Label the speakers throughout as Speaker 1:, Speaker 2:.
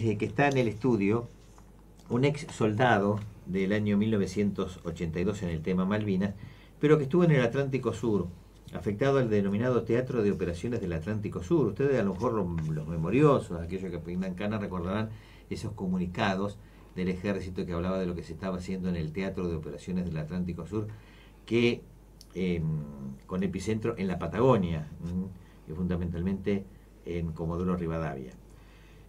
Speaker 1: que está en el estudio, un ex soldado del año 1982 en el tema Malvinas, pero que estuvo en el Atlántico Sur, afectado al denominado Teatro de Operaciones del Atlántico Sur. Ustedes, a lo mejor los memoriosos, aquellos que peinan cana, recordarán esos comunicados del ejército que hablaba de lo que se estaba haciendo en el Teatro de Operaciones del Atlántico Sur, que con epicentro en la Patagonia, y fundamentalmente en Comodoro Rivadavia.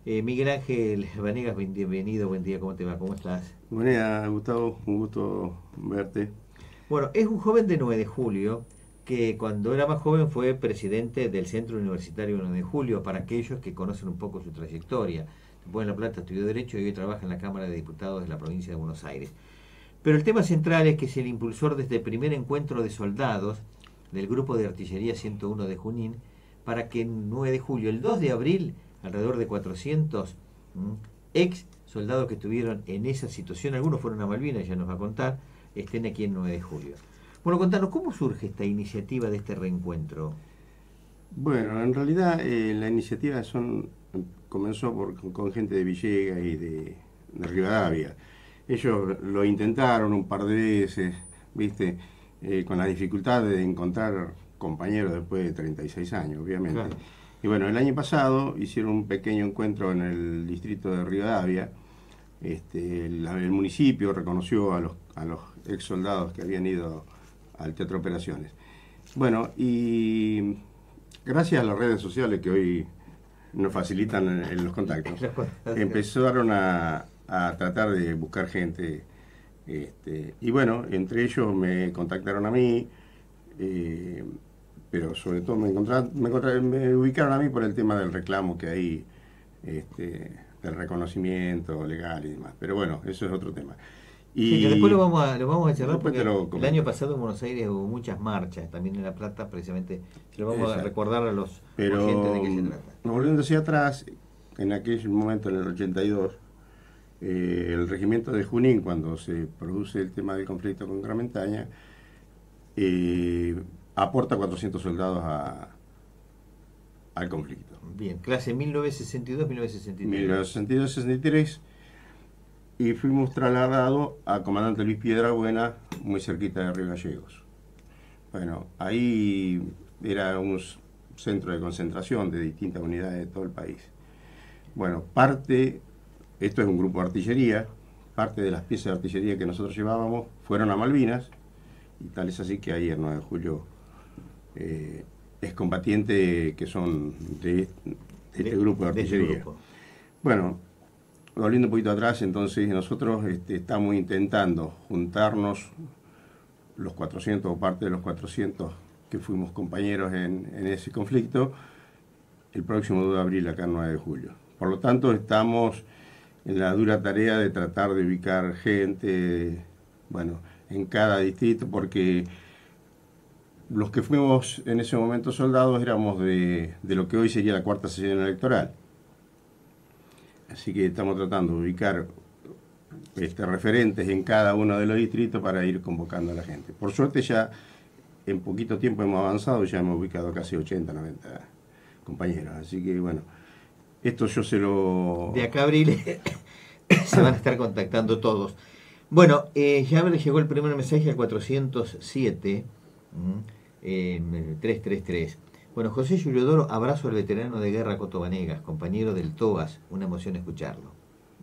Speaker 1: Miguel Ángel Vanegas, bienvenido, buen día, ¿cómo te va? ¿Cómo estás?
Speaker 2: Buen día, Gustavo, un gusto verte.
Speaker 1: Bueno, es un joven de 9 de julio que cuando era más joven fue presidente del Centro Universitario 9 de Julio, para aquellos que conocen un poco su trayectoria. Después en La Plata estudió Derecho y hoy trabaja en la Cámara de Diputados de la provincia de Buenos Aires. Pero el tema central es que es el impulsor desde el primer encuentro de soldados del Grupo de Artillería 101 de Junín, para que en 9 de julio, el 2 de abril, alrededor de 400 ex soldados que estuvieron en esa situación, algunos fueron a Malvinas, ya nos va a contar, estén aquí en 9 de julio. Bueno, contanos, ¿cómo surge esta iniciativa de este reencuentro?
Speaker 2: Bueno, en realidad la iniciativa comenzó con gente de Villegas y de Rivadavia. Ellos lo intentaron un par de veces, ¿viste? Con la dificultad de encontrar compañeros después de 36 años, obviamente.
Speaker 1: Claro.
Speaker 2: Y bueno, el año pasado hicieron un pequeño encuentro en el distrito de Rivadavia. El municipio reconoció a los ex soldados que habían ido al Teatro Operaciones. Bueno, y gracias a las redes sociales que hoy nos facilitan en los contactos, empezaron a tratar de buscar gente. Y bueno, entre ellos me contactaron a mí, pero sobre todo me ubicaron a mí por el tema del reclamo que hay, del reconocimiento legal y demás. Pero bueno, eso es otro tema.
Speaker 1: Y sí, que después lo vamos a charlar porque el año pasado en Buenos Aires hubo muchas marchas, también en La Plata, precisamente. Lo vamos a recordar a los oyentes de qué se trata.
Speaker 2: Volviendo hacia atrás, en aquel momento, en el 82, el regimiento de Junín, cuando se produce el tema del conflicto con Gran Bretaña, aporta 400 soldados al conflicto.
Speaker 1: Bien, clase 1962-1963.
Speaker 2: 1962-63, y fuimos trasladados a Comandante Luis Piedrabuena, muy cerquita de Río Gallegos. Bueno, ahí era un centro de concentración de distintas unidades de todo el país. Bueno, esto es un grupo de artillería, parte de las piezas de artillería que nosotros llevábamos fueron a Malvinas, y tal es así que ahí el 9 de julio excombatientes que son de este grupo de artillería. Bueno, volviendo un poquito atrás, entonces nosotros estamos intentando juntarnos los 400 o parte de los 400 que fuimos compañeros en ese conflicto el próximo 2 de abril acá en 9 de julio. Por lo tanto, estamos en la dura tarea de tratar de ubicar gente, bueno, en cada distrito, porque los que fuimos en ese momento soldados éramos de lo que hoy sería la cuarta sesión electoral. Así que estamos tratando de ubicar referentes en cada uno de los distritos para ir convocando a la gente. Por suerte ya en poquito tiempo hemos avanzado, ya hemos ubicado casi 80, 90 compañeros. Así que bueno, esto yo se lo...
Speaker 1: De acá a abril se van a estar contactando todos. Bueno, ya me llegó el primer mensaje al 407, 333. Bueno, José Yuliodoro, abrazo al veterano de guerra Coto Vanegas, compañero del TOAS, una emoción escucharlo.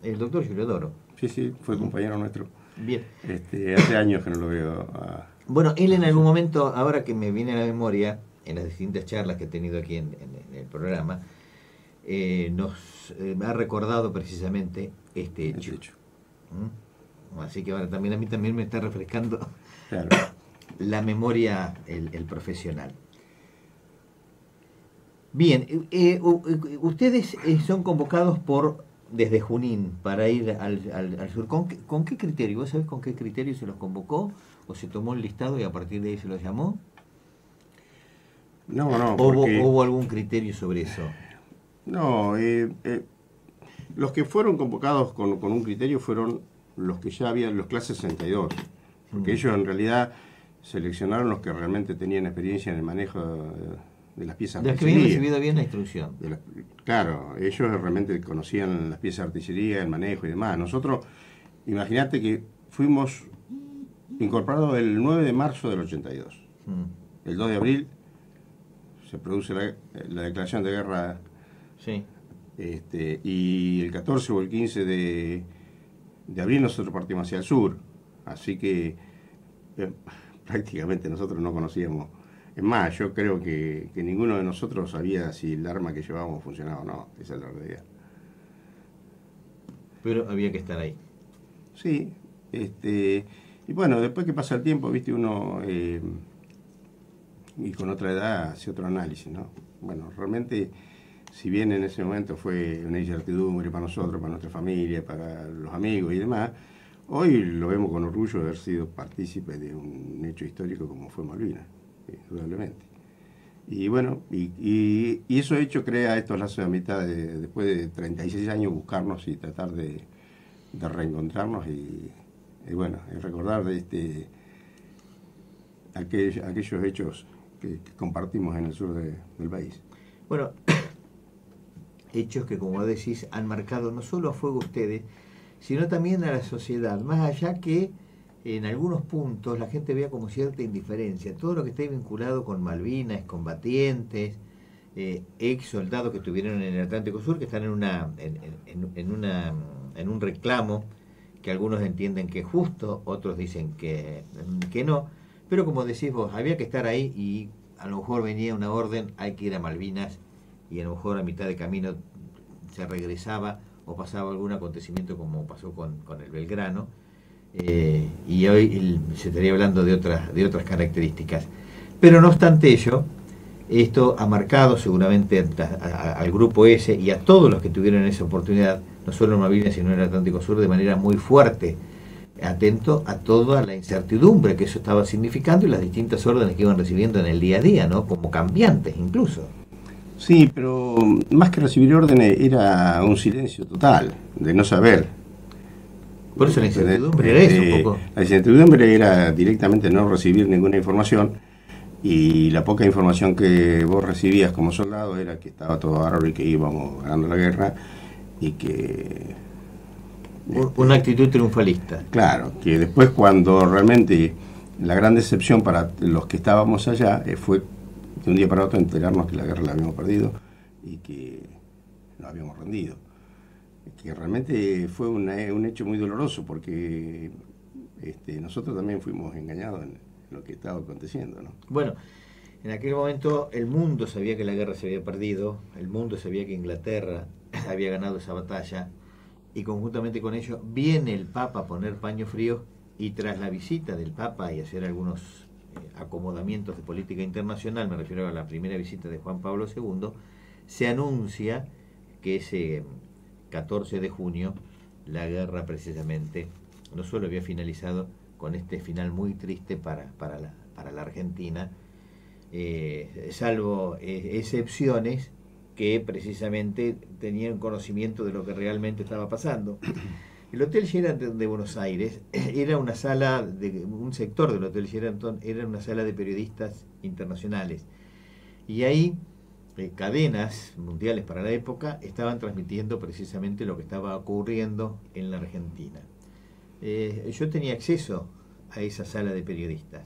Speaker 1: El doctor Yuliodoro.
Speaker 2: Sí, fue compañero nuestro.
Speaker 1: Bien.
Speaker 2: Hace años que no lo veo.
Speaker 1: Bueno, él en algún momento, ahora que me viene a la memoria, en las distintas charlas que he tenido aquí en el programa, nos ha recordado precisamente este hecho. Así que ahora también a mí también me está refrescando, claro, la memoria el profesional. Bien, ustedes son convocados desde Junín para ir al sur. ¿Con qué criterio? ¿Vos sabés con qué criterio se los convocó? ¿O se tomó el listado y a partir de ahí se los llamó?
Speaker 2: No,
Speaker 1: ¿Hubo algún criterio sobre eso?
Speaker 2: No, los que fueron convocados con un criterio fueron los que ya habían, los clases 62, porque ellos en realidad seleccionaron los que realmente tenían experiencia en el manejo las piezas
Speaker 1: de
Speaker 2: de
Speaker 1: los que habían
Speaker 2: artillería.
Speaker 1: recibido bien la instrucción.
Speaker 2: Claro, ellos realmente conocían las piezas de artillería, el manejo y demás. Nosotros, imagínate que fuimos incorporados el 9 de marzo del 82. El 2 de abril se produce la declaración de guerra.
Speaker 1: Sí.
Speaker 2: Y el 14 o el 15 de abril nosotros partimos hacia el sur. Así que prácticamente nosotros no conocíamos. Es más, yo creo que ninguno de nosotros sabía si el arma que llevábamos funcionaba o no. Esa es la realidad.
Speaker 1: Pero había que estar ahí.
Speaker 2: Sí. Y bueno, después que pasa el tiempo, viste, uno y con otra edad hace otro análisis, ¿no? Bueno, realmente, si bien en ese momento fue una incertidumbre para nosotros, para nuestra familia, para los amigos y demás, hoy lo vemos con orgullo de haber sido partícipe de un hecho histórico como fue Malvinas, indudablemente. Y bueno, y eso hecho crea estos lazos de amistad después de 36 años buscarnos y tratar de reencontrarnos y bueno, recordar de aquellos hechos que compartimos en el sur del país.
Speaker 1: Bueno, hechos que, como decís, han marcado no solo a fuego ustedes, sino también a la sociedad, más allá que en algunos puntos la gente vea como cierta indiferencia. Todo lo que esté vinculado con Malvinas, combatientes, ex soldados que estuvieron en el Atlántico Sur, que están en un reclamo que algunos entienden que es justo, otros dicen que no, pero como decís vos, había que estar ahí y a lo mejor venía una orden, hay que ir a Malvinas, y a lo mejor a mitad de camino se regresaba o pasaba algún acontecimiento como pasó con el Belgrano, y hoy se estaría hablando de otras características. Pero no obstante ello, esto ha marcado seguramente al grupo ese y a todos los que tuvieron esa oportunidad, no solo en Malvinas sino en el Atlántico Sur, de manera muy fuerte, atento a toda la incertidumbre que eso estaba significando y las distintas órdenes que iban recibiendo en el día a día, ¿no? Como cambiantes incluso.
Speaker 2: Sí, pero más que recibir órdenes era un silencio total, de no saber.
Speaker 1: Por eso la incertidumbre era eso un poco.
Speaker 2: La incertidumbre era directamente no recibir ninguna información, y la poca información que vos recibías como soldado era que estaba todo bárbaro y que íbamos ganando la guerra y que...
Speaker 1: Una actitud triunfalista.
Speaker 2: Claro, que después cuando realmente la gran decepción para los que estábamos allá fue de un día para otro enterarnos que la guerra la habíamos perdido y que nos habíamos rendido. Que realmente fue un hecho muy doloroso porque nosotros también fuimos engañados en lo que estaba aconteciendo, ¿no?
Speaker 1: Bueno, en aquel momento el mundo sabía que la guerra se había perdido, el mundo sabía que Inglaterra había ganado esa batalla, y conjuntamente con ello viene el Papa a poner paño frío, y tras la visita del Papa y hacer algunos acomodamientos de política internacional, me refiero a la primera visita de Juan Pablo II, se anuncia que ese 14 de junio la guerra precisamente no solo había finalizado con este final muy triste para la Argentina, salvo excepciones que precisamente tenían conocimiento de lo que realmente estaba pasando. El Hotel Sheraton de Buenos Aires era una sala, un sector del Hotel Sheraton era una sala de periodistas internacionales, y ahí cadenas mundiales para la época estaban transmitiendo precisamente lo que estaba ocurriendo en la Argentina. Yo tenía acceso a esa sala de periodistas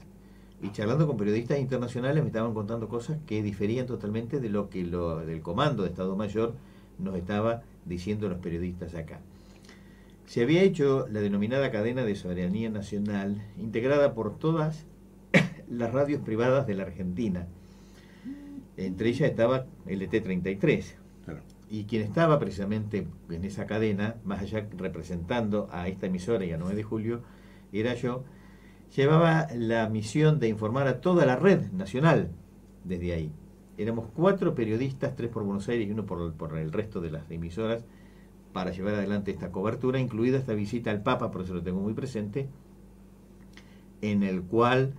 Speaker 1: y charlando con periodistas internacionales me estaban contando cosas que diferían totalmente de lo que del Comando de Estado Mayor nos estaba diciendo los periodistas acá. Se había hecho la denominada cadena de soberanía nacional, integrada por todas las radios privadas de la Argentina. Entre ellas estaba LT33.
Speaker 2: Claro.
Speaker 1: Y quien estaba precisamente en esa cadena, más allá representando a esta emisora y a 9 de julio, era yo. Llevaba la misión de informar a toda la red nacional desde ahí. Éramos 4 periodistas, 3 por Buenos Aires y 1 por el resto de las emisoras, para llevar adelante esta cobertura, incluida esta visita al Papa, por eso lo tengo muy presente, en el cual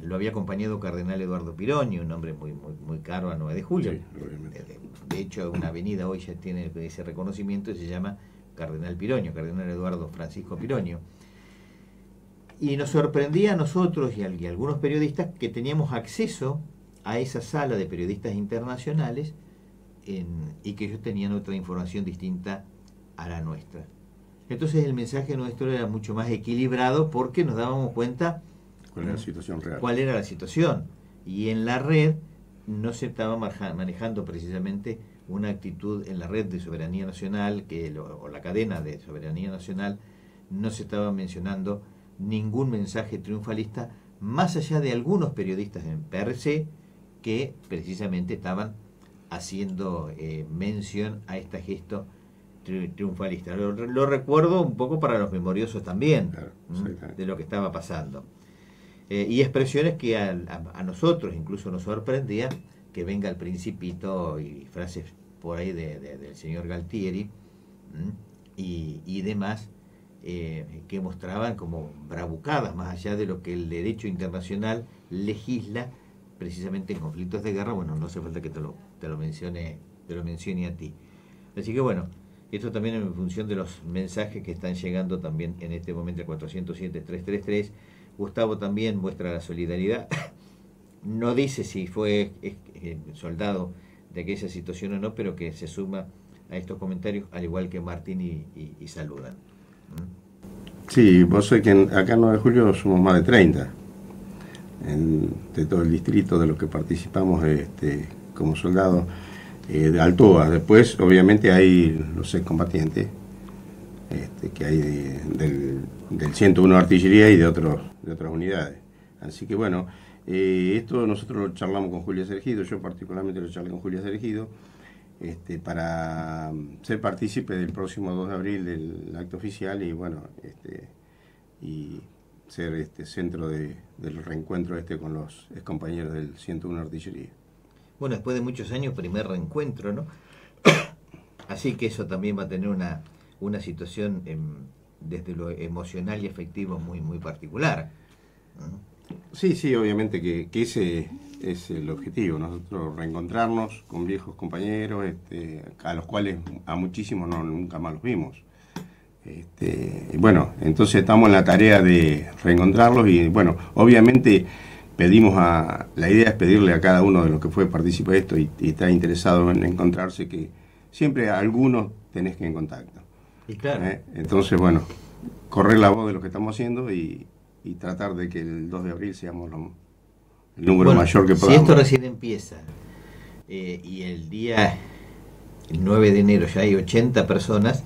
Speaker 1: lo había acompañado Cardenal Eduardo Piroño, un hombre muy caro a 9 de julio.
Speaker 2: Sí, obviamente.
Speaker 1: De hecho, una avenida hoy ya tiene ese reconocimiento y se llama Cardenal Piroño, Cardenal Eduardo Francisco Piroño. Y nos sorprendía a nosotros y a algunos periodistas que teníamos acceso a esa sala de periodistas internacionales y que ellos tenían otra información distinta a la nuestra. Entonces el mensaje nuestro era mucho más equilibrado porque nos dábamos cuenta
Speaker 2: cuál era la situación real.
Speaker 1: Cuál era la situación. Y en la red no se estaba manejando precisamente una actitud en la red de soberanía nacional, o la cadena de soberanía nacional, no se estaba mencionando ningún mensaje triunfalista, más allá de algunos periodistas en PRC que precisamente estaban haciendo mención a este gesto triunfalista. Lo recuerdo un poco para los memoriosos también,
Speaker 2: claro,
Speaker 1: de lo que estaba pasando. Y expresiones que a nosotros incluso nos sorprendía que venga el Principito y frases por ahí del señor Galtieri y demás que mostraban como bravucadas más allá de lo que el derecho internacional legisla precisamente en conflictos de guerra. Bueno, no hace falta que te lo mencione a ti. Así que bueno, esto también en función de los mensajes que están llegando también en este momento al 407-333. Gustavo también muestra la solidaridad. No dice si fue soldado de aquella situación o no, pero que se suma a estos comentarios, al igual que Martín, y saludan.
Speaker 2: Sí, vos sabés que acá en 9 de julio somos más de 30, de todo el distrito, de los que participamos como soldados de Altoa. Después, obviamente, hay los excombatientes, que hay del 101 de artillería y de otras unidades. Así que bueno, esto nosotros lo charlamos con Julia Sergido, yo particularmente lo charlé con Julia Sergido, para ser partícipe del próximo 2 de abril del acto oficial y bueno, y ser centro del reencuentro con los excompañeros del 101 de artillería.
Speaker 1: Bueno, después de muchos años, primer reencuentro, ¿no? Así que eso también va a tener una situación desde lo emocional y afectivo muy, muy particular.
Speaker 2: Sí, obviamente que ese es el objetivo, nosotros reencontrarnos con viejos compañeros, a los cuales a muchísimos nunca más los vimos. Bueno, entonces estamos en la tarea de reencontrarlos y bueno, obviamente la idea es pedirle a cada uno de los que fue partícipe de esto y está interesado en encontrarse, que siempre a algunos tenés que en contacto.
Speaker 1: Y claro.
Speaker 2: Entonces, bueno, correr la voz de lo que estamos haciendo y tratar de que el 2 de abril seamos el número mayor que podamos.
Speaker 1: Si esto recién empieza y el 9 de enero ya hay 80 personas,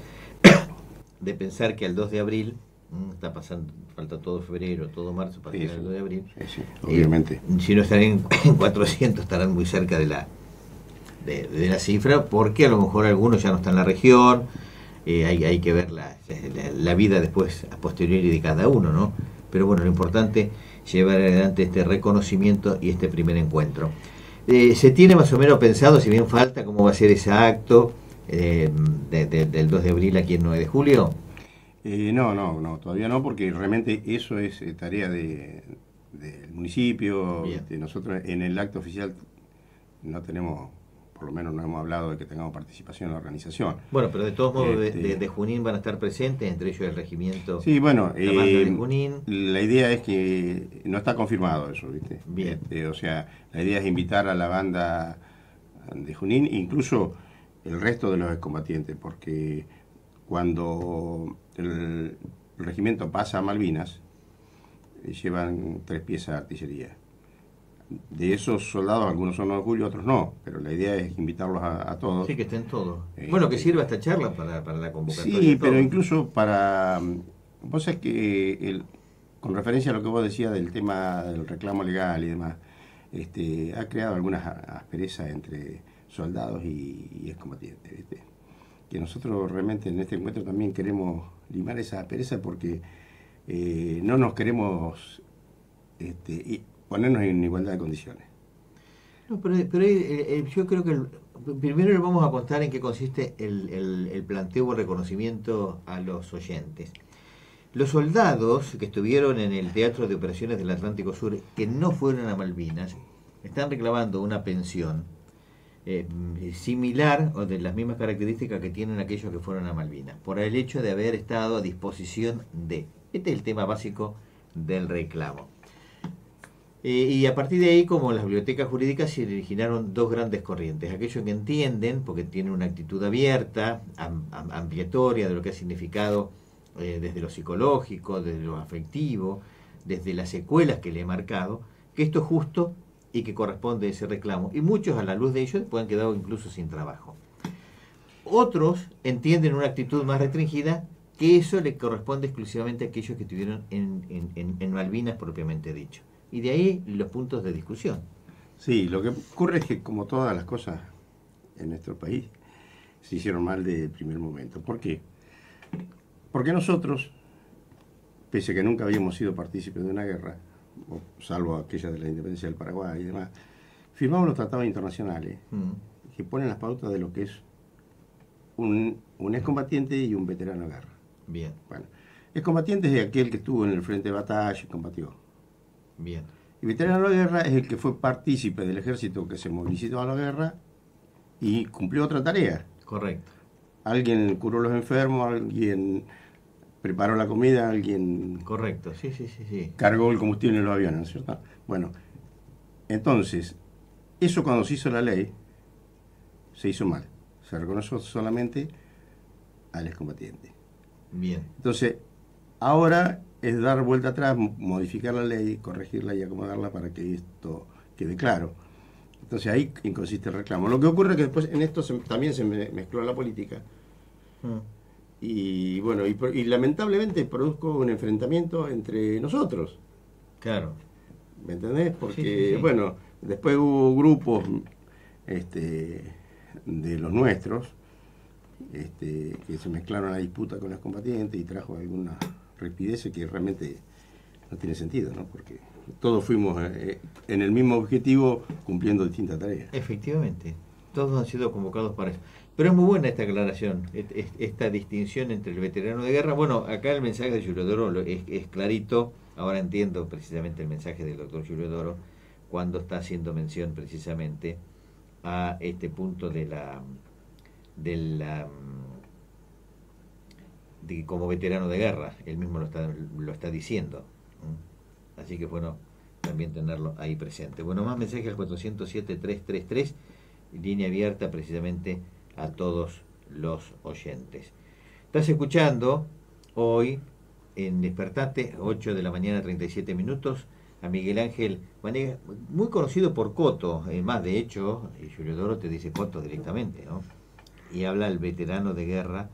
Speaker 1: de pensar que al 2 de abril está pasando, falta todo febrero, todo marzo para llegar al 2 de abril.
Speaker 2: Sí, obviamente.
Speaker 1: Si no están en 400, estarán muy cerca de la cifra, porque a lo mejor algunos ya no están en la región. Hay que ver la vida después, a posteriori de cada uno, ¿no? Pero bueno, lo importante es llevar adelante este reconocimiento y este primer encuentro. ¿Se tiene más o menos pensado, si bien falta, cómo va a ser ese acto del 2 de abril aquí en 9 de julio?
Speaker 2: No, todavía no, porque realmente eso es tarea del municipio. Nosotros en el acto oficial no tenemos, por lo menos no hemos hablado de que tengamos participación en la organización.
Speaker 1: Bueno, pero de todos modos de Junín van a estar presentes, entre ellos el regimiento.
Speaker 2: Sí, bueno,
Speaker 1: de Junín.
Speaker 2: La idea es que no está confirmado eso, ¿viste?
Speaker 1: Bien.
Speaker 2: O sea, la idea es invitar a la banda de Junín, incluso el resto de los excombatientes, porque cuando el regimiento pasa a Malvinas, llevan 3 piezas de artillería. De esos soldados, algunos son 9 de julio, otros no, pero la idea es invitarlos a todos.
Speaker 1: Sí, que estén todos. Bueno, que sirva esta charla para la convocatoria.
Speaker 2: Sí, pero incluso para... Vos sabés que, con referencia a lo que vos decías del tema del reclamo legal y demás, ha creado algunas asperezas entre soldados y excombatientes, ¿viste? Que nosotros realmente en este encuentro también queremos limar esa aspereza porque no nos queremos ponernos en igualdad de condiciones.
Speaker 1: No, pero yo creo que primero le vamos a contar en qué consiste el planteo o reconocimiento a los oyentes. Los soldados que estuvieron en el Teatro de Operaciones del Atlántico Sur, que no fueron a Malvinas, están reclamando una pensión similar o de las mismas características que tienen aquellos que fueron a Malvinas, por el hecho de haber estado a disposición de. Este es el tema básico del reclamo. Y a partir de ahí, como las bibliotecas jurídicas, se originaron dos grandes corrientes. Aquellos que entienden, porque tienen una actitud abierta, ampliatoria de lo que ha significado desde lo psicológico, desde lo afectivo, desde las secuelas que le he marcado, que esto es justo y que corresponde a ese reclamo. Y muchos, a la luz de ello, pueden quedar incluso sin trabajo. Otros entienden una actitud más restringida, que eso le corresponde exclusivamente a aquellos que estuvieron en Malvinas propiamente dicho. Y de ahí los puntos de discusión.
Speaker 2: Sí, lo que ocurre es que, como todas las cosas en nuestro país, se hicieron mal desde el primer momento. ¿Por qué? Porque nosotros, pese a que nunca habíamos sido partícipes de una guerra, salvo aquella de la independencia del Paraguay y demás, firmamos los tratados internacionales que ponen las pautas de lo que es un excombatiente y un veterano de guerra.
Speaker 1: Bien.
Speaker 2: Bueno, excombatiente es aquel que estuvo en el frente de batalla y combatió.
Speaker 1: Bien.
Speaker 2: Y veterano de guerra es el que fue partícipe del ejército que se movilizó a la guerra y cumplió otra tarea.
Speaker 1: Correcto.
Speaker 2: Alguien curó a los enfermos, alguien preparó la comida, alguien...
Speaker 1: Correcto, sí, sí, sí, sí.
Speaker 2: Cargó el combustible en los aviones, ¿no es cierto? Bueno, entonces, eso cuando se hizo la ley, se hizo mal. Se reconoció solamente al excombatiente.
Speaker 1: Bien.
Speaker 2: Entonces, ahora es dar vuelta atrás, modificar la ley, corregirla y acomodarla para que esto quede claro. Entonces ahí consiste el reclamo. Lo que ocurre es que después en esto también se mezcló la política. Y bueno, y lamentablemente produjo un enfrentamiento entre nosotros.
Speaker 1: Claro.
Speaker 2: ¿Me entendés? Porque,
Speaker 1: sí.
Speaker 2: bueno, después hubo grupos de los nuestros que se mezclaron a la disputa con los combatientes y trajo alguna rapidez que realmente no tiene sentido, ¿no? Porque todos fuimos en el mismo objetivo cumpliendo distintas tareas.
Speaker 1: Efectivamente, todos han sido convocados para eso. Pero es muy buena esta aclaración, esta distinción entre el veterano de guerra. Bueno, acá el mensaje de Julio Doro es clarito. Ahora entiendo precisamente el mensaje del doctor Julio Doro cuando está haciendo mención precisamente a este punto de como veterano de guerra. Él mismo lo está diciendo. Así que bueno, también tenerlo ahí presente. Bueno, más mensajes al 407-333, línea abierta precisamente a todos los oyentes. Estás escuchando hoy en Despertate, 8 de la mañana, 37 minutos, a Miguel Ángel Vanegas, muy conocido por Coto, más de hecho, Julio Doro te dice Coto directamente, ¿no? Y habla el veterano de guerra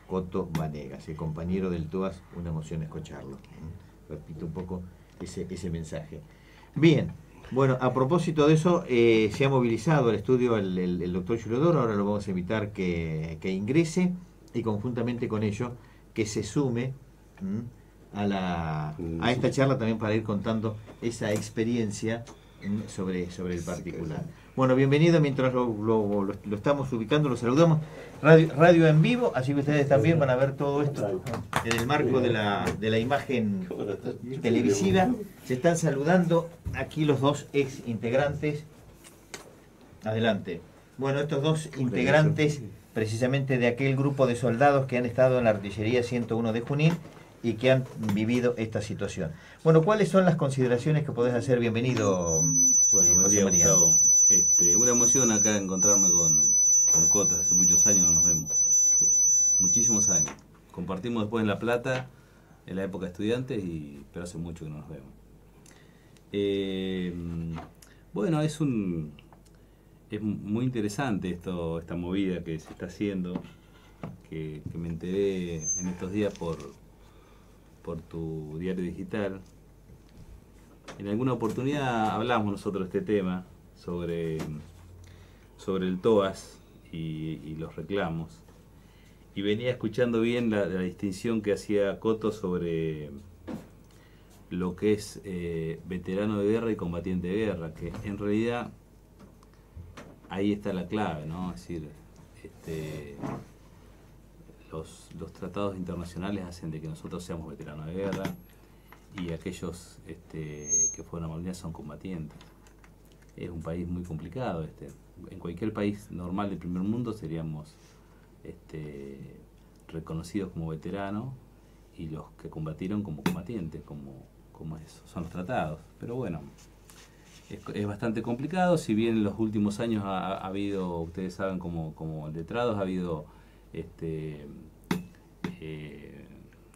Speaker 1: Coto Vanegas, el compañero del TUAS, una emoción escucharlo. Repito un poco ese mensaje. Bien, bueno, a propósito de eso, se ha movilizado al estudio el doctor Julio Doro. Ahora lo vamos a invitar que ingrese y conjuntamente con ello que se sume a esta charla también para ir contando esa experiencia sobre el particular. Bueno, bienvenido. Mientras lo estamos ubicando, lo saludamos. Radio en vivo, así que ustedes también van a ver todo esto en el marco de la imagen televisiva. Se están saludando aquí los dos ex integrantes. Adelante. Bueno, estos dos integrantes precisamente de aquel grupo de soldados que han estado en la artillería 101 de Junín y que han vivido esta situación. Bueno, ¿cuáles son las consideraciones que podés hacer? Bienvenido,
Speaker 3: bueno, buen día, Gustavo. Una emoción acá encontrarme con Cotas. Hace muchos años no nos vemos. Muchísimos años. Compartimos después en La Plata, en la época de estudiantes, pero hace mucho que no nos vemos. Bueno, es muy interesante esta movida que se está haciendo, que me enteré en estos días por tu diario digital. En alguna oportunidad hablamos nosotros de este tema, sobre el TOAS y los reclamos. Y venía escuchando bien la distinción que hacía Coto sobre lo que es veterano de guerra y combatiente de guerra, que en realidad ahí está la clave, ¿no? Es decir, los tratados internacionales hacen de que nosotros seamos veteranos de guerra y aquellos que fueron a Malvinas son combatientes. Es un país muy complicado. En cualquier país normal del primer mundo seríamos reconocidos como veteranos y los que combatieron como combatientes, como son los tratados. Pero bueno, es bastante complicado, si bien en los últimos años ha habido, ustedes saben, como letrados, ha habido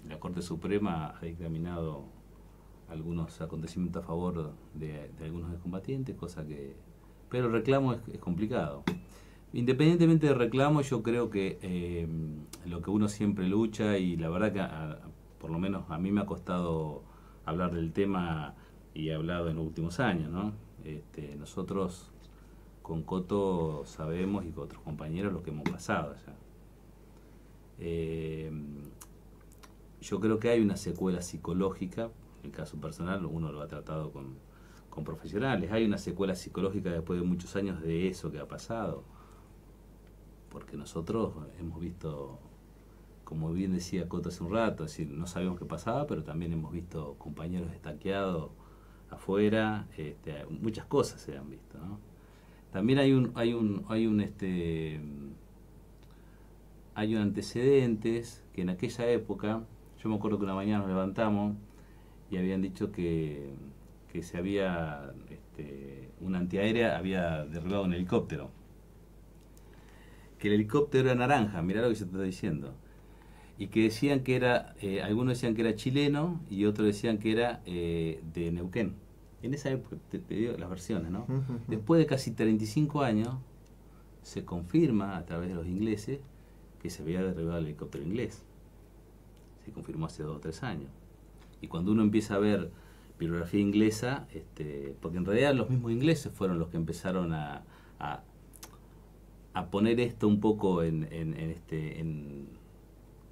Speaker 3: la Corte Suprema ha dictaminado algunos acontecimientos a favor de algunos excombatientes, cosa que... Pero el reclamo es complicado. Independientemente del reclamo, yo creo que lo que uno siempre lucha, y la verdad que por lo menos a mí me ha costado hablar del tema y he hablado en los últimos años, ¿no? Nosotros con Coto sabemos, y con otros compañeros, lo que hemos pasado allá. Yo creo que hay una secuela psicológica, en el caso personal uno lo ha tratado con profesionales, hay una secuela psicológica después de muchos años de eso que ha pasado, porque nosotros hemos visto, como bien decía Coto hace un rato, es decir, no sabíamos qué pasaba, pero también hemos visto compañeros estaqueados afuera, muchas cosas se han visto, ¿no? También hay un antecedentes que en aquella época, yo me acuerdo que una mañana nos levantamos y habían dicho que se había, una antiaérea había derribado un helicóptero. Que el helicóptero era naranja, mirá lo que yo te estoy diciendo. Y que decían que era, algunos decían que era chileno y otros decían que era de Neuquén. En esa época, te digo las versiones, ¿no? Después de casi 35 años, se confirma a través de los ingleses que se había derribado el helicóptero inglés. Se confirmó hace 2 o 3 años. Y cuando uno empieza a ver bibliografía inglesa, porque en realidad los mismos ingleses fueron los que empezaron a poner esto un poco en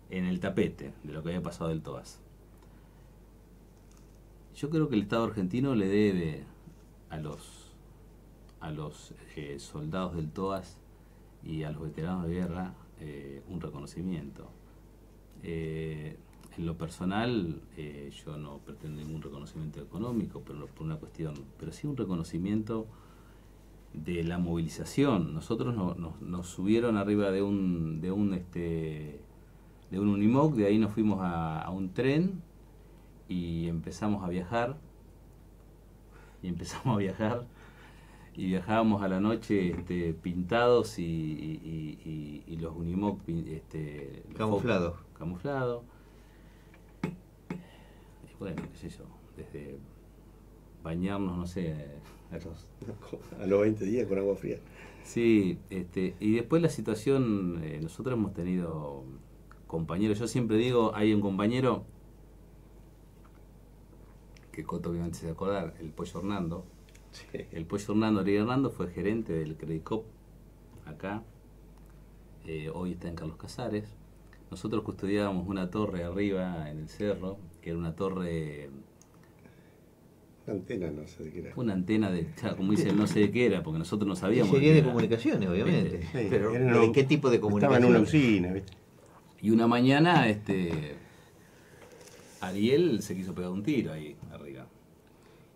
Speaker 3: el tapete de lo que había pasado del TOAS. Yo creo que el Estado argentino le debe a los soldados del TOAS y a los veteranos de guerra un reconocimiento. En lo personal, yo no pretendo ningún reconocimiento económico, pero por una cuestión, pero sí un reconocimiento de la movilización. Nosotros nos subieron arriba de un Unimog, de ahí nos fuimos a un tren y empezamos a viajar. Y viajábamos a la noche pintados y los Unimog camuflados. Y bueno, qué sé yo, desde bañarnos, no sé,
Speaker 2: a los 20 días con agua fría.
Speaker 3: Sí, y después la situación, nosotros hemos tenido compañeros, yo siempre digo, hay un compañero que Coto obviamente se va a acordar, el Pollo Hernando. Sí. El Pollo Hernando, Ariel Hernando, fue gerente del Credicop acá, hoy está en Carlos Casares. Nosotros custodiábamos una torre arriba en el cerro, que era una torre...
Speaker 2: Una antena, no sé de qué era.
Speaker 3: Una antena como dicen, no sé de qué era, porque nosotros no sabíamos.
Speaker 1: Sería de comunicaciones, obviamente.
Speaker 3: Sí,
Speaker 1: pero ¿de qué tipo de comunicaciones?
Speaker 2: Estaba en una usina, ¿viste?
Speaker 3: Y una mañana, Ariel se quiso pegar un tiro ahí arriba.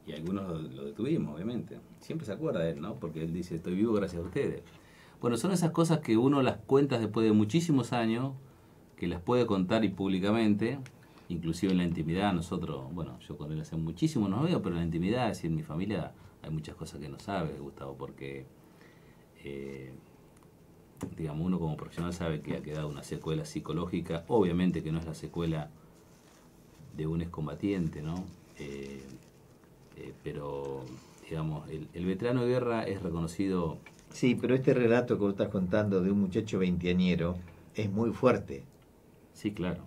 Speaker 3: Y algunos lo detuvimos, obviamente. Siempre se acuerda de él, ¿no? Porque él dice, estoy vivo gracias a ustedes. Bueno, son esas cosas que uno las cuenta después de muchísimos años, que las puede contar y públicamente, inclusive en la intimidad. Nosotros, bueno, yo con él hace muchísimo no veo, pero en la intimidad, es decir, en mi familia hay muchas cosas que no sabe, Gustavo, porque digamos, uno como profesional sabe que ha quedado una secuela psicológica, obviamente que no es la secuela de un excombatiente, ¿no? Pero digamos, el veterano de guerra es reconocido.
Speaker 1: Sí, pero este relato que vos estás contando de un muchacho veinteañero es muy fuerte.
Speaker 3: Sí, claro.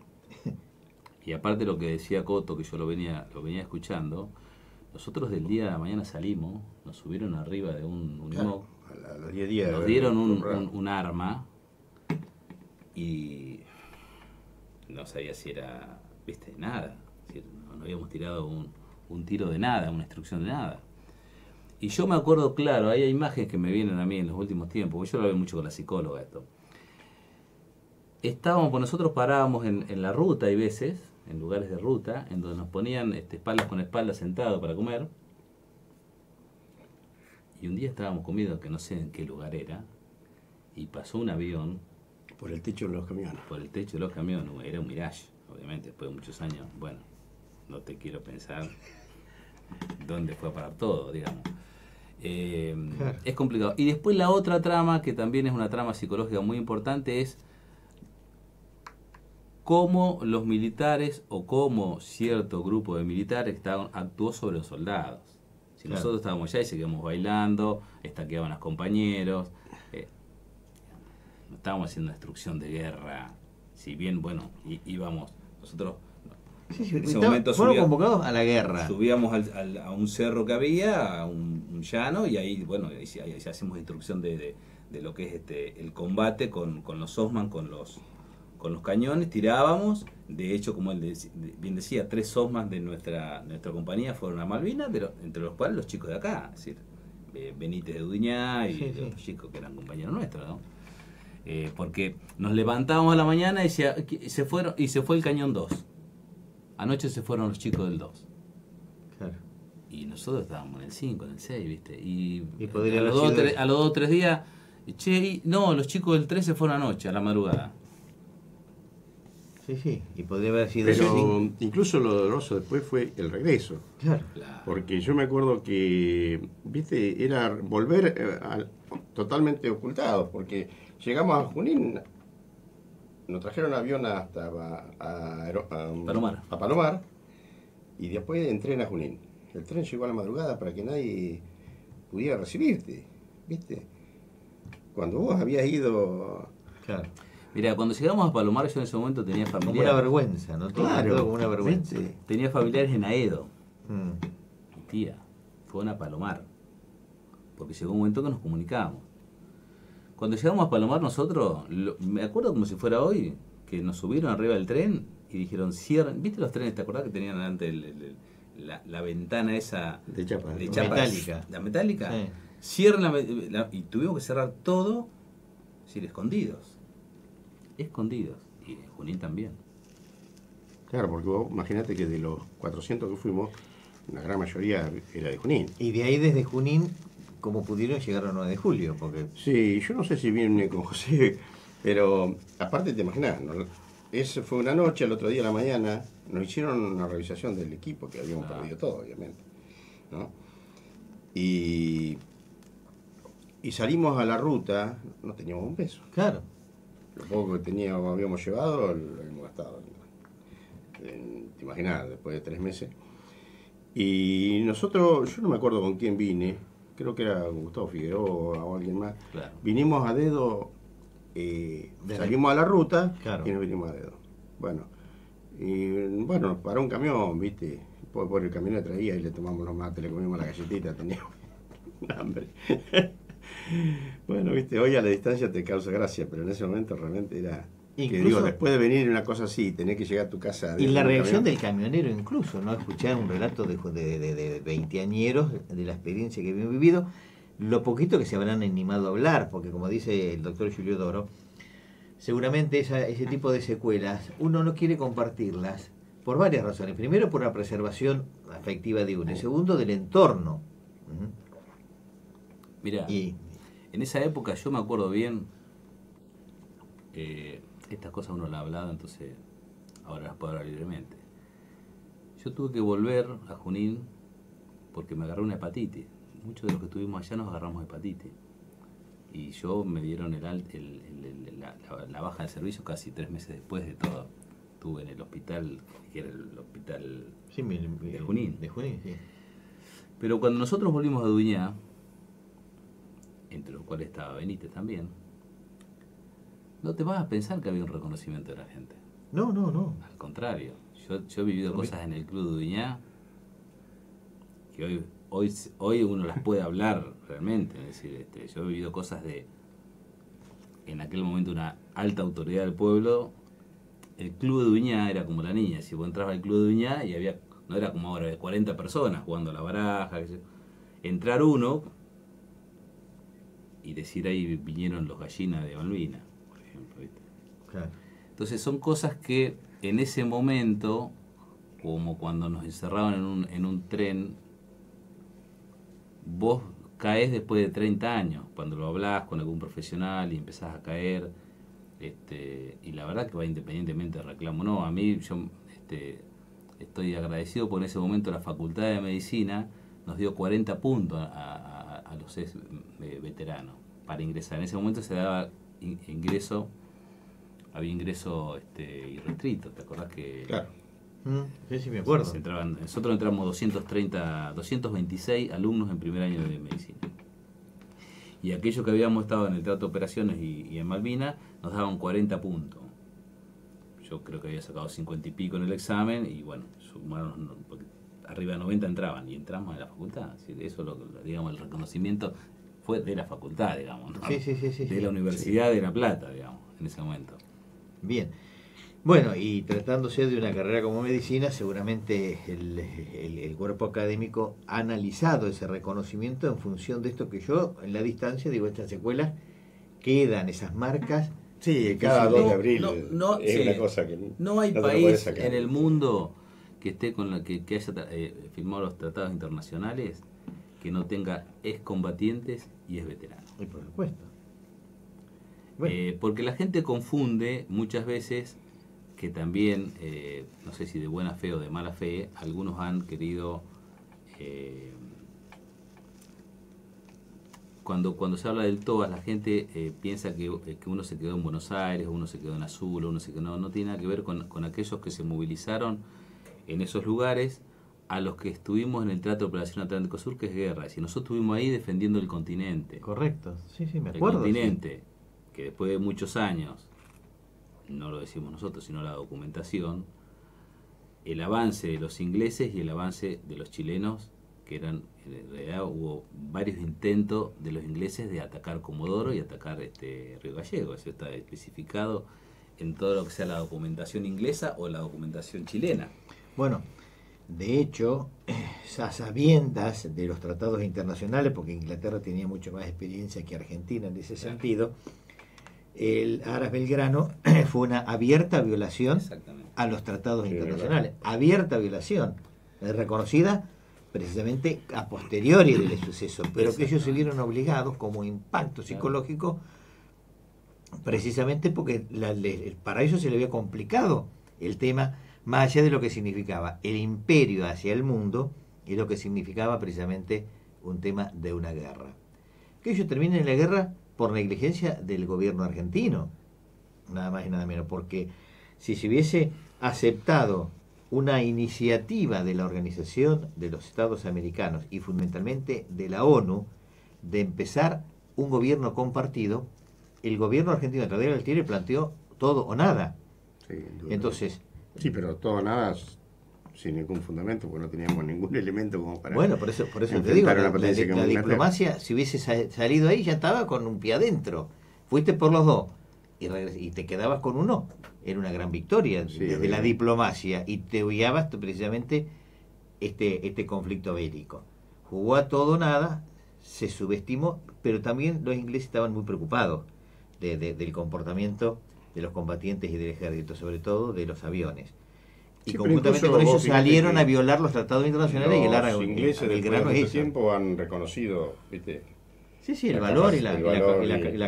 Speaker 3: Y aparte lo que decía Coto, que yo lo venía escuchando, nosotros del día de la mañana salimos, nos subieron arriba de un Unimog,
Speaker 2: a los 10 días
Speaker 3: nos dieron un arma y no sabía si era, viste, nada, es decir, no habíamos tirado un tiro de nada, una instrucción de nada. Y yo me acuerdo, claro, hay imágenes que me vienen a mí en los últimos tiempos, porque yo lo veo mucho con la psicóloga esto. Pues nosotros parábamos en la ruta, hay veces, en lugares de ruta, en donde nos ponían espaldas con espaldas sentados para comer. Y un día estábamos comiendo, que no sé en qué lugar era, y pasó un avión.
Speaker 2: Por el techo de los camiones.
Speaker 3: Por el techo de los camiones, era un Mirage, obviamente, después de muchos años. Bueno, no te quiero pensar dónde fue a parar todo, digamos.
Speaker 1: Claro.
Speaker 3: Es complicado. Y después la otra trama, que también es una trama psicológica muy importante, es cómo los militares o cómo cierto grupo de militares actuó sobre los soldados. Si
Speaker 1: Claro.
Speaker 3: nosotros estábamos allá y seguíamos bailando, estaqueaban a los compañeros, no estábamos haciendo instrucción de guerra, si bien, bueno, íbamos, nosotros
Speaker 1: Sí, sí,
Speaker 3: en ese momento
Speaker 1: fueron convocados a la guerra.
Speaker 3: subíamos a un cerro que había, a un llano, y ahí, bueno, ahí hacemos instrucción de lo que es el combate con los Osman, con los cañones, tirábamos. De hecho, como él bien decía, 3 Osman de nuestra compañía fueron a Malvinas, entre los cuales los chicos de acá, es decir, Benítez de Duñá y
Speaker 1: Sí, sí.
Speaker 3: los chicos que eran compañeros nuestros, ¿no? Porque nos levantábamos a la mañana y se fue el cañón 2. Anoche se fueron los chicos del 2.
Speaker 1: Claro.
Speaker 3: Y nosotros estábamos en el 5, en el 6, ¿viste? Y
Speaker 1: podría
Speaker 3: a los
Speaker 1: haber
Speaker 3: 2
Speaker 1: sido-
Speaker 3: a los 2 o 3 días, no, los chicos del 3 se fueron anoche, a la madrugada.
Speaker 1: Sí, sí. Y podría haber sido...
Speaker 2: Pero incluso lo doloroso después fue el regreso.
Speaker 1: Claro.
Speaker 3: Claro.
Speaker 2: Porque yo me acuerdo que, viste, era volver totalmente ocultados, porque llegamos a Junín, nos trajeron avión hasta
Speaker 3: Palomar.
Speaker 2: a Palomar, y después en tren a Junín. El tren llegó a la madrugada para que nadie pudiera recibirte, viste. Cuando vos habías ido...
Speaker 1: Claro.
Speaker 3: Mira, cuando llegamos a Palomar, yo en ese momento tenía
Speaker 1: Como una
Speaker 3: familiares.
Speaker 1: vergüenza, ¿no? Todo como una vergüenza.
Speaker 2: ¿viste?
Speaker 3: Tenía familiares en Aedo.
Speaker 1: Mm.
Speaker 3: Mi tía, fueron a Palomar. Porque llegó un momento que nos comunicábamos. Cuando llegamos a Palomar nosotros, me acuerdo como si fuera hoy, que nos subieron arriba del tren y dijeron, cierren. ¿Viste los trenes? ¿Te acordás que tenían delante la ventana esa
Speaker 2: De chapa.
Speaker 3: de
Speaker 2: ¿no?
Speaker 3: chapa?
Speaker 1: Metálica.
Speaker 3: La metálica.
Speaker 1: Sí.
Speaker 3: Cierren y tuvimos que cerrar todo, es decir, escondidos. Escondidos. Y en Junín también.
Speaker 2: Claro, porque vos imagínate que de los 400 que fuimos, la gran mayoría era de Junín.
Speaker 1: Y de ahí desde Junín, como pudieron llegar a 9 de julio, porque...
Speaker 2: Sí, yo no sé si viene con José, pero aparte te imaginas, ¿no? Ese fue una noche, al otro día a la mañana, nos hicieron una revisación del equipo, que habíamos perdido todo, obviamente, ¿no? Y salimos a la ruta, no teníamos un peso.
Speaker 1: Claro.
Speaker 2: Lo poco que habíamos llevado, lo habíamos gastado. Te imaginas, después de 3 meses. Y nosotros, yo no me acuerdo con quién vine, creo que era con Gustavo Figueroa o alguien más.
Speaker 3: Claro.
Speaker 2: Vinimos a dedo, salimos a la ruta
Speaker 1: Claro.
Speaker 2: y nos vinimos a dedo. Bueno, y bueno, nos paró un camión, ¿viste? Por el camión le traía y le tomamos los mates, le comimos la galletita, teníamos hambre. Bueno, viste, hoy a la distancia te causa gracia, pero en ese momento realmente era...
Speaker 1: Incluso-
Speaker 2: que digo, después de venir una cosa así, tenés que llegar a tu casa...
Speaker 1: Y la
Speaker 2: un
Speaker 1: reacción
Speaker 2: camión.
Speaker 1: del camionero incluso, ¿no? Escuchar un relato de veinteañeros de la experiencia que habían vivido, lo poquito que se habrán animado a hablar, porque como dice el doctor Julio Doro, seguramente ese tipo de secuelas uno no quiere compartirlas por varias razones. Primero, por la preservación afectiva de uno, y segundo, del entorno.
Speaker 3: Mira,
Speaker 1: Y
Speaker 3: en esa época yo me acuerdo bien, estas cosas uno las ha hablado, entonces ahora las puedo hablar libremente. Yo tuve que volver a Junín porque me agarré una hepatitis. Muchos de los que estuvimos allá nos agarramos hepatitis. Y yo me dieron la baja de servicio casi 3 meses después de todo. Estuve en el hospital, que era el hospital
Speaker 1: sí,
Speaker 3: de Junín.
Speaker 1: De Junín, sí.
Speaker 3: Pero cuando nosotros volvimos a Duñá, entre los cuales estaba Benítez también, no te vas a pensar que había un reconocimiento de la gente.
Speaker 1: No, no, no.
Speaker 3: Al contrario, yo he vivido cosas en el Club de Duñá que hoy uno las puede hablar realmente. Es decir, yo he vivido cosas en aquel momento, una alta autoridad del pueblo. El Club de Duñá era como la niña. Si vos entrabas al Club de Duñá y no era como ahora, de 40 personas jugando a la baraja. Qué sé yo. Entrar uno y decir ahí vinieron los gallinas de Malvinas, por ejemplo, ¿viste?
Speaker 1: Claro.
Speaker 3: Entonces son cosas que en ese momento, como cuando nos encerraban en un tren, vos caes después de 30 años, cuando lo hablás con algún profesional y empezás a caer, y la verdad que va independientemente de reclamo. No, a mí yo estoy agradecido por en ese momento la Facultad de Medicina nos dio 40 puntos a a los veteranos para ingresar. En ese momento se daba ingreso, había ingreso irrestricto, ¿te acordás que?
Speaker 1: Claro. Sí, me acuerdo.
Speaker 3: Nosotros entramos 226 alumnos en primer año de medicina. Y aquellos que habíamos estado en el trato de operaciones y en Malvinas nos daban 40 puntos. Yo creo que había sacado 50 y pico en el examen y bueno, sumaron, porque arriba de 90 entraban y entramos en la facultad. Eso, digamos, el reconocimiento fue de la facultad, digamos, ¿no?
Speaker 1: Sí.
Speaker 3: De la Universidad de La Plata, digamos, en ese momento.
Speaker 1: Bien. Bueno, y tratándose de una carrera como medicina, seguramente el cuerpo académico ha analizado ese reconocimiento en función de esto que yo, en la distancia, digo, estas secuelas quedan, esas marcas.
Speaker 2: Sí, cada 2 de abril es una cosa que
Speaker 3: no hay país en el mundo que esté con la que haya firmado los tratados internacionales que no tenga excombatientes y es veterano.
Speaker 1: Y por supuesto.
Speaker 3: Bueno. Porque la gente confunde muchas veces que también, no sé si de buena fe o de mala fe, algunos han querido, cuando se habla del TOAS, la gente piensa que uno se quedó en Buenos Aires, uno se quedó en Azul, uno se quedó, no tiene nada que ver con aquellos que se movilizaron en esos lugares, a los que estuvimos en el Teatro de Operación Atlántico Sur, que es guerra. Es decir, nosotros estuvimos ahí defendiendo el continente.
Speaker 1: Correcto, sí, me acuerdo.
Speaker 3: El continente, que después de muchos años, no lo decimos nosotros, sino la documentación, el avance de los ingleses y el avance de los chilenos, que eran, en realidad hubo varios intentos de los ingleses de atacar Comodoro y atacar Río Gallego. Eso está especificado en todo lo que sea la documentación inglesa o la documentación chilena.
Speaker 1: Bueno, de hecho, a sabiendas de los tratados internacionales, porque Inglaterra tenía mucho más experiencia que Argentina en ese sentido, el Aras Belgrano fue una abierta violación a los tratados internacionales. Abierta violación, reconocida precisamente a posteriori del suceso, pero que ellos se vieron obligados como impacto psicológico, precisamente porque para ellos se le había complicado el tema, más allá de lo que significaba el imperio hacia el mundo y lo que significaba precisamente un tema de una guerra. Que ellos terminen la guerra por negligencia del gobierno argentino, nada más y nada menos, porque si se hubiese aceptado una iniciativa de la Organización de los Estados Americanos y fundamentalmente de la ONU de empezar un gobierno compartido, el gobierno argentino a través del Altieri planteó todo o nada.
Speaker 2: Sí,
Speaker 1: entonces,
Speaker 2: sí, pero todo o nada sin ningún fundamento, porque no teníamos ningún elemento como para...
Speaker 1: Bueno, por eso te digo, la diplomacia, si hubiese salido ahí, ya estaba con un pie adentro. Fuiste por los dos y te quedabas con uno. Era una gran victoria desde la diplomacia y te obviabas precisamente este conflicto bélico. Jugó a todo o nada, se subestimó, pero también los ingleses estaban muy preocupados del comportamiento de los combatientes y del ejército, sobre todo de los aviones. Y conjuntamente con ellos salieron a violar los tratados internacionales y el Aras
Speaker 2: Belgrano. Los ingleses después de mucho tiempo han reconocido, ¿viste?
Speaker 1: Sí, el valor y la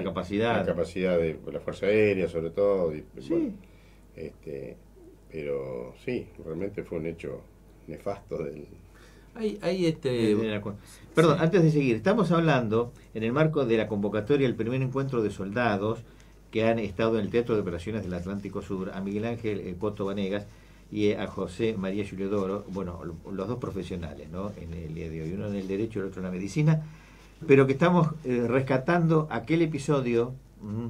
Speaker 1: capacidad.
Speaker 2: La capacidad de la Fuerza Aérea, sobre todo.
Speaker 1: Sí.
Speaker 2: Bueno, pero sí, realmente fue un hecho nefasto del...
Speaker 1: Perdón, antes de seguir, estamos hablando en el marco de la convocatoria del primer encuentro de soldados que han estado en el Teatro de Operaciones del Atlántico Sur, a Miguel Ángel Coto Vanegas y a José María Juliodoro, bueno, los dos profesionales, ¿no? En el día de hoy, uno en el derecho y el otro en la medicina, pero que estamos rescatando aquel episodio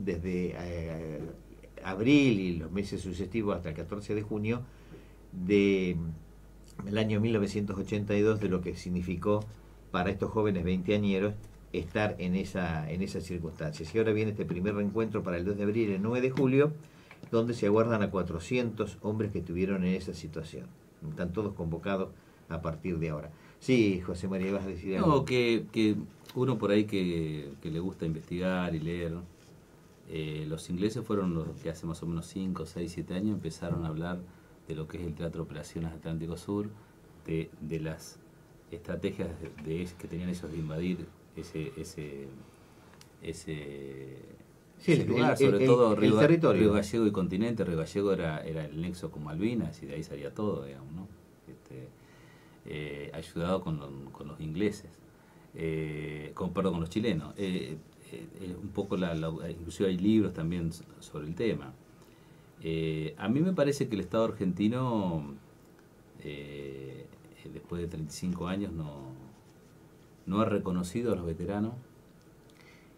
Speaker 1: desde abril y los meses sucesivos hasta el 14 de junio del año 1982, de lo que significó para estos jóvenes veinteañeros estar en esas circunstancias. Y ahora viene este primer reencuentro para el 2 de abril y el 9 de julio, donde se aguardan a 400 hombres que estuvieron en esa situación. Están todos convocados a partir de ahora. Sí, José María, vas a decir algo.
Speaker 3: No, que uno por ahí que le gusta investigar y leer, los ingleses fueron los que hace más o menos 5, 6, 7 años empezaron a hablar de lo que es el Teatro de Operaciones Atlántico Sur, de las estrategias que tenían ellos de invadir ese lugar, sobre todo Río Gallego y continente. Río Gallego era el nexo con Malvinas y de ahí salía todo, digamos, ¿no? Ayudado con los ingleses. con los chilenos. Un poco inclusive hay libros también sobre el tema. A mí me parece que el Estado argentino, después de 35 años, no ha reconocido a los veteranos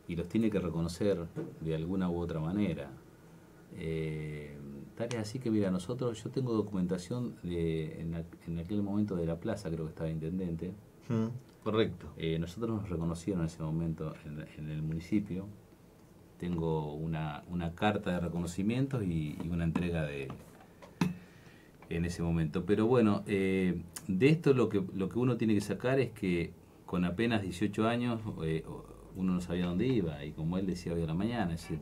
Speaker 3: y los tiene que reconocer de alguna u otra manera. Tal es así que, mira, yo tengo documentación en aquel momento de la plaza, creo que estaba intendente.
Speaker 1: Correcto.
Speaker 3: Nosotros nos reconocieron en ese momento en el municipio. Tengo una carta de reconocimiento y una entrega en ese momento. Pero bueno, de esto lo que uno tiene que sacar es que con apenas 18 años uno no sabía dónde iba, y como él decía hoy a la mañana, es decir,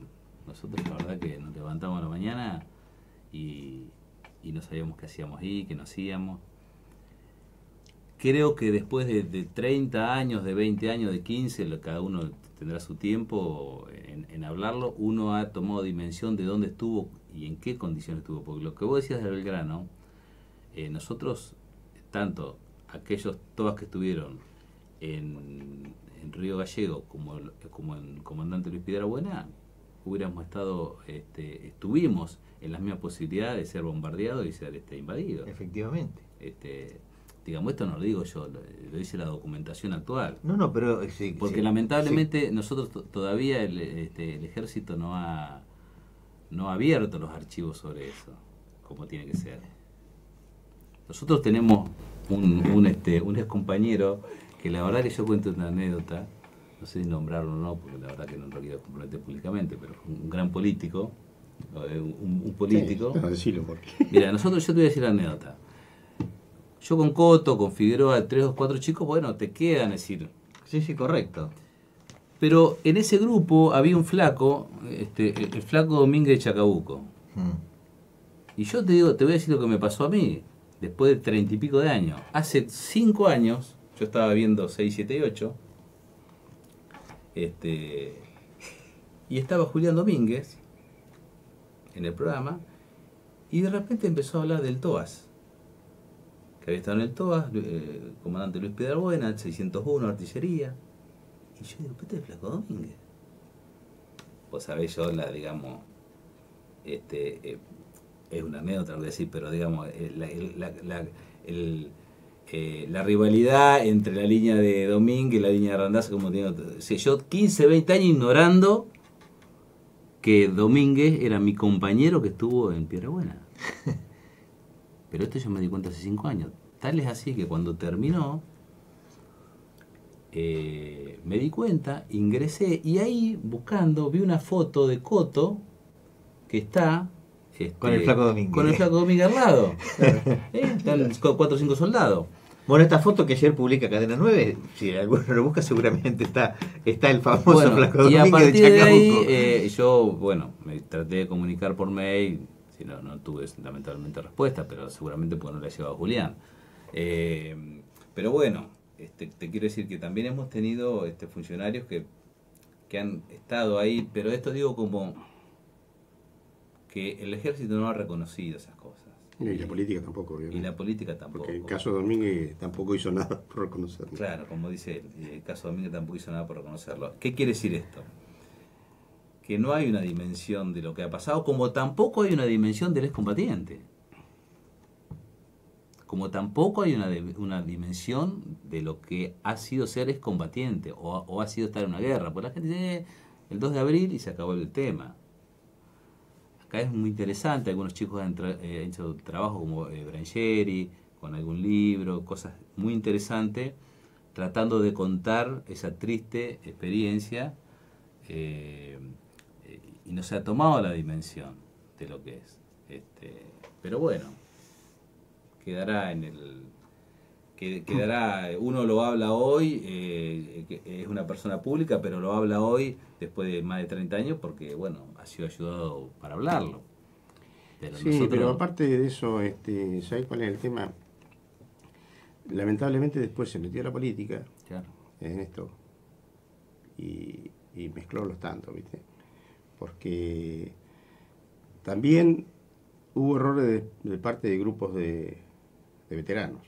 Speaker 3: nosotros la verdad que nos levantamos a la mañana y no sabíamos qué hacíamos ahí, qué no hacíamos. Creo que después de 30 años, de 20 años, de 15, cada uno tendrá su tiempo en hablarlo, uno ha tomado dimensión de dónde estuvo y en qué condiciones estuvo. Porque lo que vos decías de Belgrano, nosotros, tanto aquellos todas que estuvieron en Río Gallego como en Comandante Luis Piedrabuena, estuvimos en las mismas posibilidades de ser bombardeados y ser invadidos.
Speaker 1: Efectivamente.
Speaker 3: Digamos, esto no lo digo yo, lo dice la documentación actual.
Speaker 1: No, pero sí,
Speaker 3: porque
Speaker 1: sí,
Speaker 3: lamentablemente
Speaker 1: sí.
Speaker 3: nosotros todavía el ejército no ha abierto los archivos sobre eso, como tiene que ser. Nosotros tenemos un ex compañero que la verdad que yo cuento una anécdota, no sé si nombrarlo o no, porque la verdad que no lo quiero comprometer públicamente, pero un gran político, un político.
Speaker 2: Sí, no, decilo porque.
Speaker 3: Mira, yo te voy a decir la anécdota. Yo con Coto, con Figueroa, 3 o 4 chicos, bueno, te quedan, es decir.
Speaker 1: Sí, correcto.
Speaker 3: Pero en ese grupo había un flaco, el flaco Domínguez de Chacabuco. Y yo te voy a decir lo que me pasó a mí, después de 30 y pico de años. Hace 5 años, yo estaba viendo 6, 7 y 8, y estaba Julián Domínguez en el programa, y de repente empezó a hablar del TOAS. Que había estado en el TOAS, comandante Luis Piedrabuena, el 601, artillería. Y yo digo, ¿este es Flaco Domínguez? Vos sabés, yo digamos, es una anécdota, lo voy a decir, pero digamos, la rivalidad entre la línea de Domínguez y la línea de Randazzo, como digo, yo 15, 20 años ignorando que Domínguez era mi compañero que estuvo en Piedrabuena. Pero esto yo me di cuenta hace 5 años. Tal es así que cuando terminó, me di cuenta, ingresé y ahí buscando vi una foto de Coto que está
Speaker 1: con el Flaco Domínguez.
Speaker 3: Con el Flaco Domínguez al lado. Están 4 o 5 soldados.
Speaker 1: Bueno, esta foto que ayer publica Cadena 9, si alguno lo busca seguramente está el famoso Flaco Domínguez.
Speaker 3: Y a partir
Speaker 1: de
Speaker 3: Chacabuco. De ahí yo, me traté de comunicar por mail. No tuve lamentablemente respuesta, pero seguramente porque no la ha llevado Julián. Pero bueno, te quiero decir que también hemos tenido funcionarios que han estado ahí, pero esto digo como que el ejército no ha reconocido esas cosas.
Speaker 2: Y la política tampoco, obviamente.
Speaker 3: Y la política tampoco.
Speaker 2: Porque el caso de Domínguez tampoco hizo nada por reconocerlo.
Speaker 3: Claro, como dice él, el caso de Domínguez tampoco hizo nada por reconocerlo. ¿Qué quiere decir esto? Que no hay una dimensión de lo que ha pasado, como tampoco hay una dimensión del excombatiente. Como tampoco hay una dimensión de lo que ha sido ser excombatiente o ha sido estar en una guerra. Porque la gente dice el 2 de abril y se acabó el tema. Acá es muy interesante, algunos chicos han hecho trabajo como Brancheri, con algún libro, cosas muy interesantes, tratando de contar esa triste experiencia. Y no se ha tomado la dimensión de lo que es. Pero bueno, quedará uno lo habla hoy, es una persona pública, pero lo habla hoy después de más de 30 años porque, bueno, ha sido ayudado para hablarlo.
Speaker 2: Pero sí, pero aparte de eso, ¿sabes cuál es el tema? Lamentablemente después se metió la política, claro, en esto y mezcló los tantos, ¿viste? Porque también hubo errores de parte de grupos de veteranos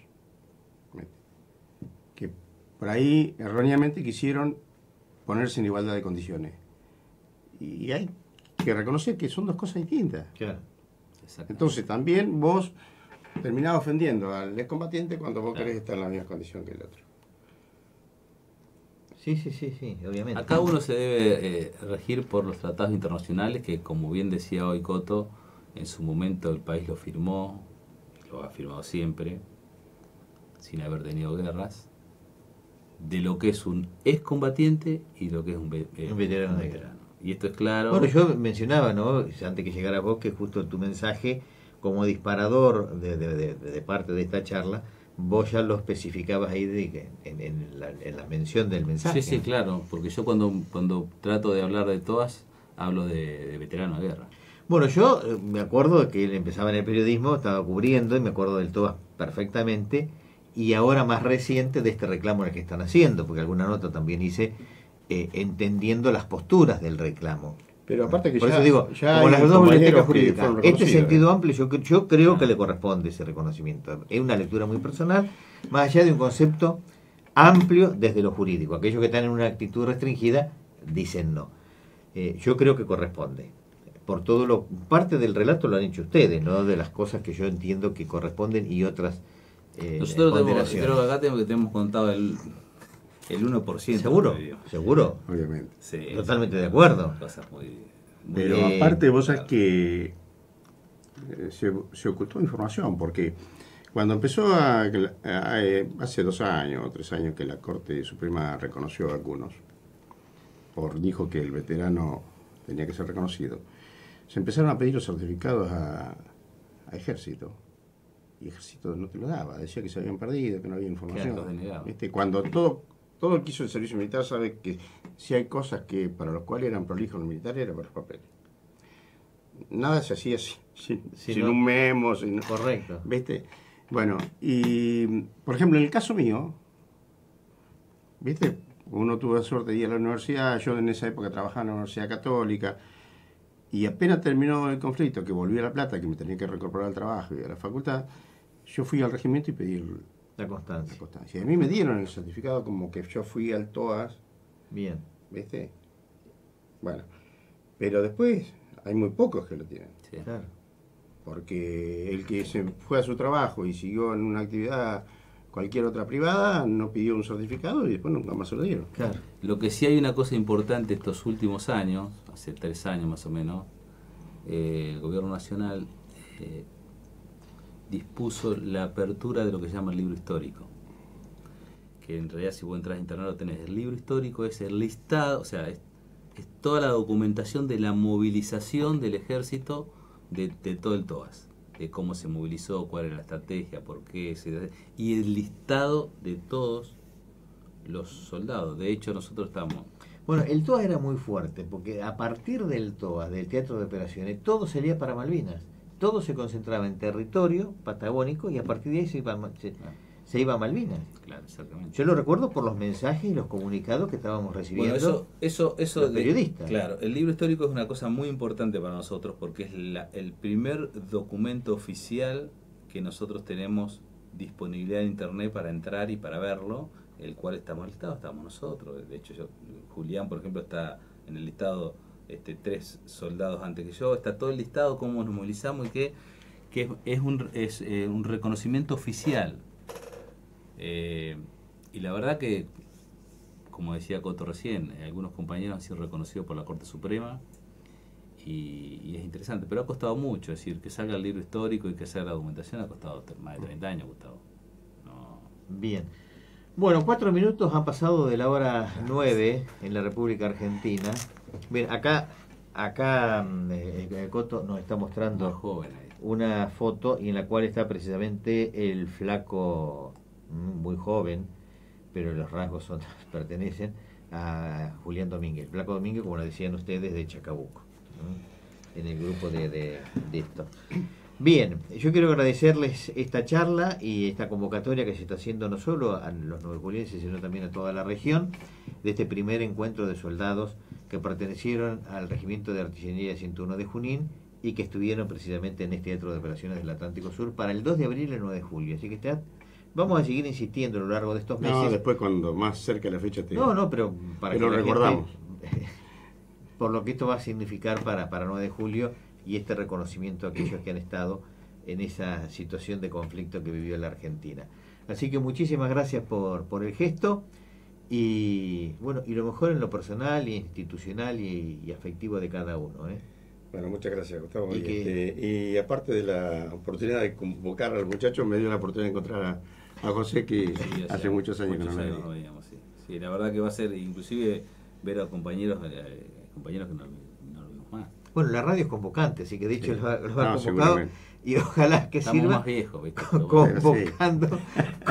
Speaker 2: que por ahí erróneamente quisieron ponerse en igualdad de condiciones. Y hay que reconocer que son dos cosas distintas.
Speaker 1: Claro.
Speaker 2: Entonces también vos terminás ofendiendo al excombatiente cuando vos querés estar en la misma condición que el otro.
Speaker 1: Sí, obviamente.
Speaker 3: Acá uno se debe regir por los tratados internacionales que, como bien decía hoy Coto, en su momento el país lo firmó, lo ha firmado siempre, sin haber tenido guerras, de lo que es un excombatiente y lo que es un
Speaker 1: veterano de guerra.
Speaker 3: Y esto es claro.
Speaker 1: Bueno, yo mencionaba, ¿no?, antes que llegara vos, que justo tu mensaje, como disparador de parte de esta charla, vos ya lo especificabas ahí en la mención del mensaje.
Speaker 3: Sí, claro, porque yo cuando trato de hablar de todas, hablo de veterano de guerra.
Speaker 1: Bueno, yo me acuerdo de que él empezaba en el periodismo, estaba cubriendo, y me acuerdo del TOAS perfectamente, y ahora más reciente de este reclamo en el que están haciendo, porque alguna nota también hice, entendiendo las posturas del reclamo.
Speaker 2: Pero aparte que
Speaker 1: por
Speaker 2: ya,
Speaker 1: eso digo,
Speaker 2: ya
Speaker 1: como las dos bibliotecas jurídicas, este sentido amplio yo creo que le corresponde ese reconocimiento. Es una lectura muy personal, más allá de un concepto amplio desde lo jurídico. Aquellos que están en una actitud restringida dicen no. Yo creo que corresponde. Por todo parte del relato lo han hecho ustedes, ¿no?, de las cosas que yo entiendo que corresponden y otras
Speaker 3: nosotros creo que acá tenemos contado el 1%.
Speaker 1: ¿Seguro?
Speaker 2: Obviamente.
Speaker 3: Sí,
Speaker 1: totalmente de acuerdo.
Speaker 2: Pero aparte vos sabés que se ocultó información, porque cuando empezó hace 2 años o 3 años que la Corte Suprema reconoció a algunos, dijo que el veterano tenía que ser reconocido, se empezaron a pedir los certificados a Ejército. Y Ejército no te lo daba, decía que se habían perdido, que no había información. ¿Viste? Cuando todo el que hizo el servicio militar sabe que si hay cosas que para los cuales eran prolijos los militares era por los papeles. Nada se hacía sin un memo,
Speaker 1: correcto.
Speaker 2: ¿Viste? Bueno, y por ejemplo, en el caso mío, ¿viste? Uno tuvo la suerte de ir a la universidad, yo en esa época trabajaba en la Universidad Católica, y apenas terminó el conflicto, que volví a La Plata, que me tenía que reincorporar al trabajo y a la facultad, yo fui al regimiento y pedí
Speaker 1: la constancia.
Speaker 2: Y a mí me dieron el certificado como que yo fui al TOAS.
Speaker 1: Bien.
Speaker 2: ¿Viste? Bueno, pero después hay muy pocos que lo tienen.
Speaker 1: Sí. Claro.
Speaker 2: Porque el que se fue a su trabajo y siguió en una actividad cualquier otra privada no pidió un certificado y después nunca más se lo dieron.
Speaker 1: Claro.
Speaker 3: Lo que sí hay una cosa importante estos últimos años, hace 3 años más o menos, el gobierno nacional dispuso la apertura de lo que se llama el libro histórico, que en realidad si vos entras a internet lo tenés. El libro histórico es el listado, o sea, es toda la documentación de la movilización del ejército de todo el TOAS, de cómo se movilizó, cuál era la estrategia, por qué, y el listado de todos los soldados. De hecho, nosotros estamos...
Speaker 1: Bueno, el TOAS era muy fuerte, porque a partir del TOAS, del Teatro de Operaciones, todo salía para Malvinas. Todo se concentraba en territorio patagónico y a partir de ahí se iba a Malvinas.
Speaker 3: Claro, exactamente.
Speaker 1: Yo lo recuerdo por los mensajes y los comunicados que estábamos recibiendo.
Speaker 3: Bueno, eso
Speaker 1: los periodistas.
Speaker 3: Claro, el libro histórico es una cosa muy importante para nosotros porque es el primer documento oficial que nosotros tenemos disponibilidad en internet para entrar y para verlo, el cual estamos listados, estamos nosotros. De hecho, Julián, por ejemplo, está en el listado 3 soldados antes que yo, está todo el listado, cómo nos movilizamos y que es un reconocimiento oficial. Y la verdad que, como decía Coto recién, algunos compañeros han sido reconocidos por la Corte Suprema y es interesante, pero ha costado mucho, es decir, que salga el libro histórico y que sea la documentación ha costado más de 30 años, Gustavo. No.
Speaker 1: Bien. Bueno, 4 minutos han pasado de la hora 9 en la República Argentina. Bien, acá Coto nos está mostrando una foto y en la cual está precisamente el flaco, muy joven, pero los rasgos pertenecen a Julián Domínguez. Flaco Domínguez, como lo decían ustedes, de Chacabuco, ¿no?, en el grupo de esto. Bien, yo quiero agradecerles esta charla y esta convocatoria que se está haciendo no solo a los nuevejulienses, sino también a toda la región, de este primer encuentro de soldados que pertenecieron al Regimiento de Artillería 101 de Junín y que estuvieron precisamente en este Teatro de Operaciones del Atlántico Sur para el 2 de abril y el 9 de julio. Así que está Vamos a seguir insistiendo a lo largo de estos meses.
Speaker 2: No, después cuando más cerca de la fecha te...
Speaker 1: No, pero para
Speaker 2: pero
Speaker 1: que la
Speaker 2: recordamos.
Speaker 1: gente, por lo que esto va a significar para 9 de julio y este reconocimiento a aquellos que han estado en esa situación de conflicto que vivió la Argentina. Así que muchísimas gracias por el gesto y bueno, y lo mejor en lo personal, y institucional y afectivo de cada uno, ¿eh?
Speaker 2: Bueno, muchas gracias, Gustavo.
Speaker 1: Y
Speaker 2: Y aparte de la oportunidad de convocar al muchacho, me dio la oportunidad de encontrar a José, que
Speaker 3: Sí,
Speaker 2: hace muchos años que no
Speaker 3: años
Speaker 2: me
Speaker 3: no veíamos, sí. Sí, la verdad que va a ser, inclusive, ver a compañeros que no lo vimos más.
Speaker 1: Bueno, la radio es convocante, así que de hecho
Speaker 2: Sí.
Speaker 1: los ha
Speaker 2: No,
Speaker 1: convocado
Speaker 2: seguramente.
Speaker 1: y ojalá que
Speaker 3: Estamos
Speaker 1: sirva
Speaker 3: más viejos, ¿viste?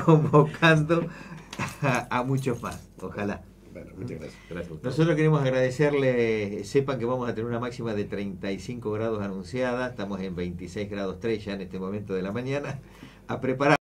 Speaker 1: convocando a muchos más, ojalá.
Speaker 2: Bueno, muchas gracias.
Speaker 3: Gracias, Gustavo.
Speaker 1: Nosotros queremos agradecerle, sepan que vamos a tener una máxima de 35 grados anunciada, estamos en 26 grados 3 ya en este momento de la mañana, a preparar